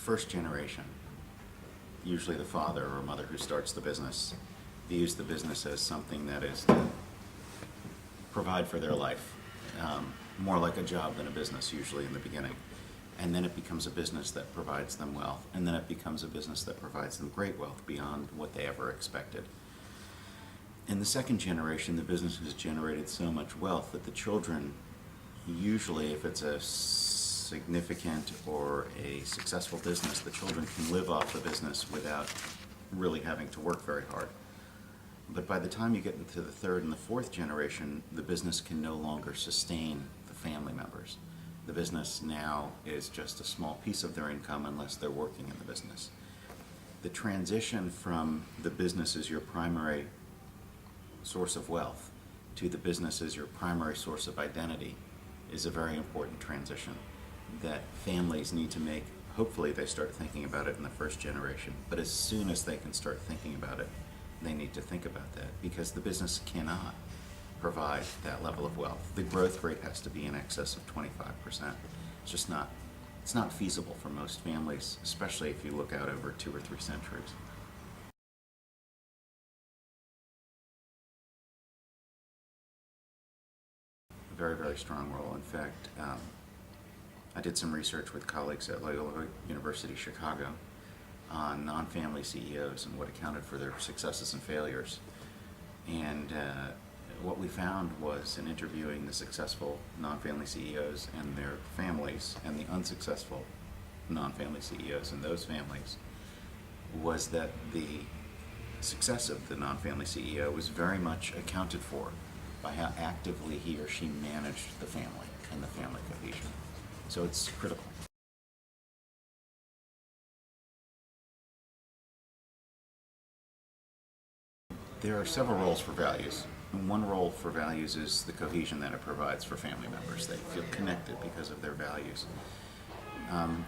first generation, usually the father or mother who starts the business, views the business as something that is to provide for their life, more like a job than a business usually in the beginning. And then it becomes a business that provides them wealth, and then it becomes a business that provides them great wealth beyond what they ever expected. In the second generation, the business has generated so much wealth that the children, usually if it's a significant or a successful business, the children can live off the business without really having to work very hard. But by the time you get into the third and the fourth generation, the business can no longer sustain the family members. The business now is just a small piece of their income unless they're working in the business. The transition from the business as your primary source of wealth to the business as your primary source of identity is a very important transition that families need to make. Hopefully they start thinking about it in the first generation, but as soon as they can start thinking about it, they need to think about that, because the business cannot provide that level of wealth. The growth rate has to be in excess of 25%. It's just not, it's not feasible for most families, especially if you look out over 2 or 3 centuries. A very, very strong role. In fact, I did some research with colleagues at Loyola University Chicago on non-family CEOs and what accounted for their successes and failures. And what we found was, in interviewing the successful non-family CEOs and their families and the unsuccessful non-family CEOs and those families, was that the success of the non-family CEO was very much accounted for by how actively he or she managed the family and the family cohesion. So it's critical. There are several roles for values. And one role for values is the cohesion that it provides for family members. They feel connected because of their values.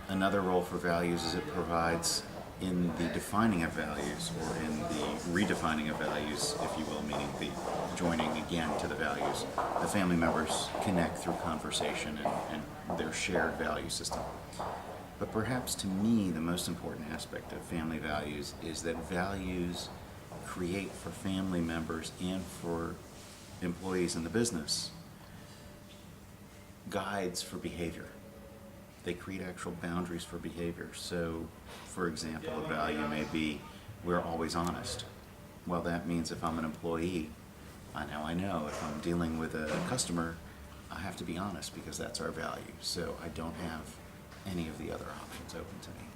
Another role for values is it provides in the defining of values, or in the redefining of values, if you will, meaning the joining again to the values. The family members connect through conversation and their shared value system. But perhaps to me, the most important aspect of family values is that values create for family members and for employees in the business guides for behavior. They create actual boundaries for behavior. So, for example, a value may be, we're always honest. Well, that means if I'm an employee, I know if I'm dealing with a customer, I have to be honest because that's our value. So I don't have any of the other options open to me.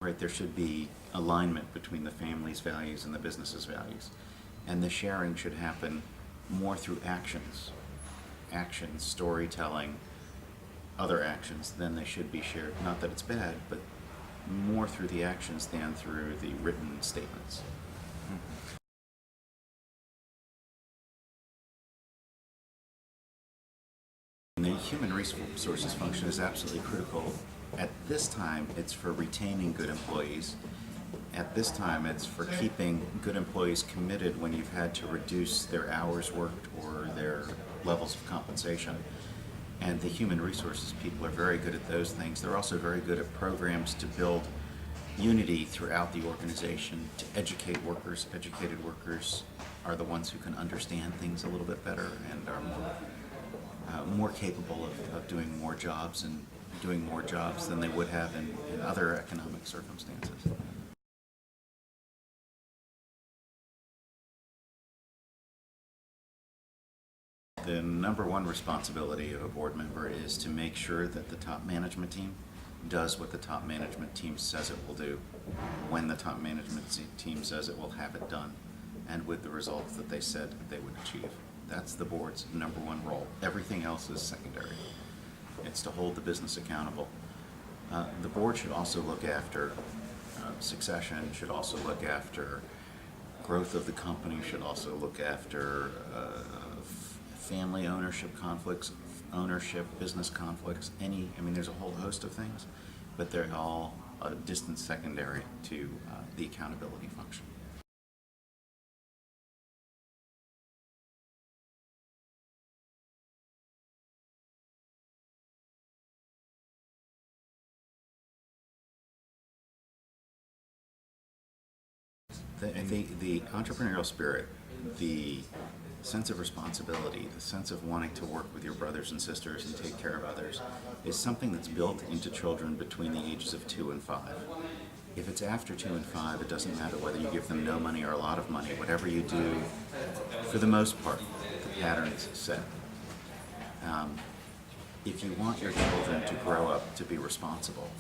Right, there should be alignment between the family's values and the business's values. And the sharing should happen more through actions, storytelling, other actions, than they should be shared. Not that it's bad, but more through the actions than through the written statements. And the human resources function is absolutely critical. At this time, it's for retaining good employees. At this time, it's for keeping good employees committed when you've had to reduce their hours worked or their levels of compensation. And the human resources people are very good at those things. They're also very good at programs to build unity throughout the organization, to educate workers. Educated workers are the ones who can understand things a little bit better and are more capable of doing more jobs and doing more jobs than they would have in other economic circumstances. The number one responsibility of a board member is to make sure that the top management team does what the top management team says it will do, when the top management team says it will have it done, and with the results that they said they would achieve. That's the board's number one role. Everything else is secondary. It's to hold the business accountable. The board should also look after succession, should also look after growth of the company, should also look after family ownership conflicts, business conflicts, there's a whole host of things, but they're all a distant secondary to the accountability function. The entrepreneurial spirit, the sense of responsibility, the sense of wanting to work with your brothers and sisters and take care of others is something that's built into children between the ages of 2 and 5. If it's after 2 and 5, it doesn't matter whether you give them no money or a lot of money. Whatever you do, for the most part, the pattern's set. If you want your children to grow up to be responsible,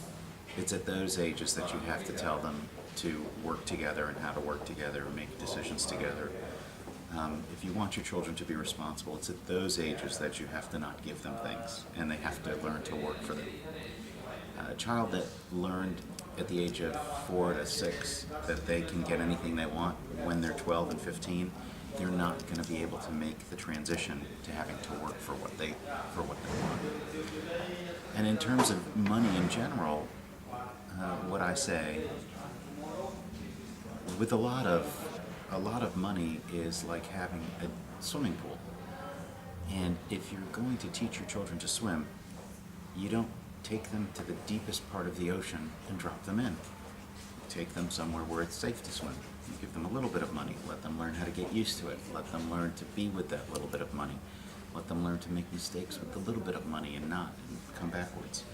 it's at those ages that you have to tell them to work together and how to work together and make decisions together. If you want your children to be responsible, it's at those ages that you have to not give them things, and they have to learn to work for them. A child that learned at the age of 4 to 6 that they can get anything they want when they're 12 and 15, they're not going to be able to make the transition to having to work for what they want. And in terms of money in general, what I say, with a lot of money is like having a swimming pool. And if you're going to teach your children to swim, you don't take them to the deepest part of the ocean and drop them in. You take them somewhere where it's safe to swim. You give them a little bit of money, let them learn how to get used to it, let them learn to be with that little bit of money, let them learn to make mistakes with the little bit of money and come backwards.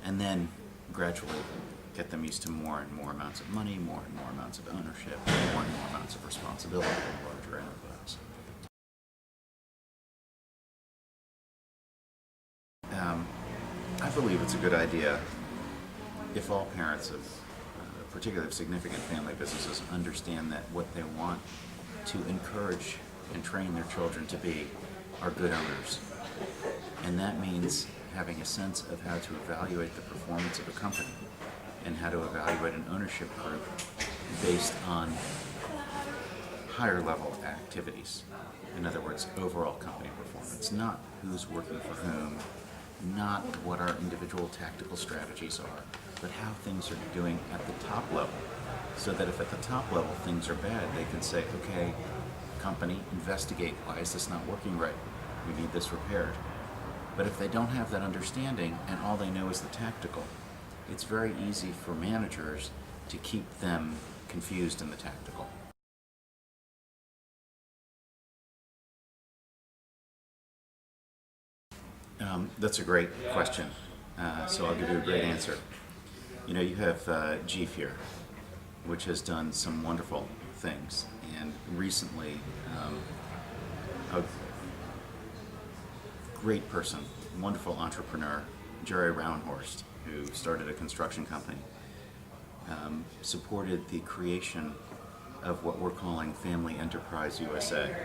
And then gradually get them used to more and more amounts of money, more and more amounts of ownership, more and more amounts of responsibility in a larger enterprise. I believe it's a good idea if all parents of particularly of significant family businesses understand that what they want to encourage and train their children to be are good owners. And that means having a sense of how to evaluate the performance of a company and how to evaluate an ownership group based on higher level activities. In other words, overall company performance, not who's working for whom, not what our individual tactical strategies are, but how things are doing at the top level. So that if at the top level things are bad, they can say, okay, company, investigate, why is this not working right? We need this repaired. But if they don't have that understanding and all they know is the tactical, it's very easy for managers to keep them confused in the tactical. That's a great question, so I'll give you a great answer. You know, you have Jeef here, which has done some wonderful things, and recently a great person, wonderful entrepreneur, Jerry Roundhorst, who started a construction company, supported the creation of what we're calling Family Enterprise USA,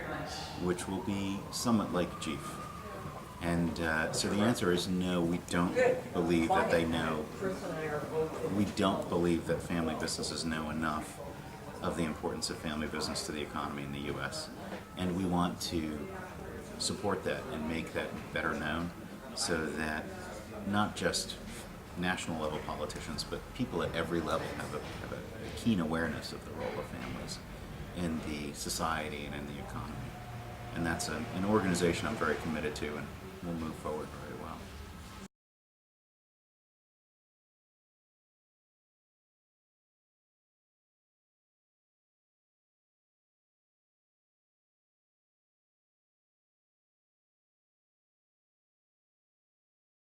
which will be somewhat like Jeef. And so the answer is no, we don't believe that they know. We don't believe that family businesses know enough of the importance of family business to the economy in the U.S. And we want to support that and make that better known so that not just national level politicians, but people at every level have a keen awareness of the role of families in the society and in the economy. And that's an organization I'm very committed to, and we'll move forward.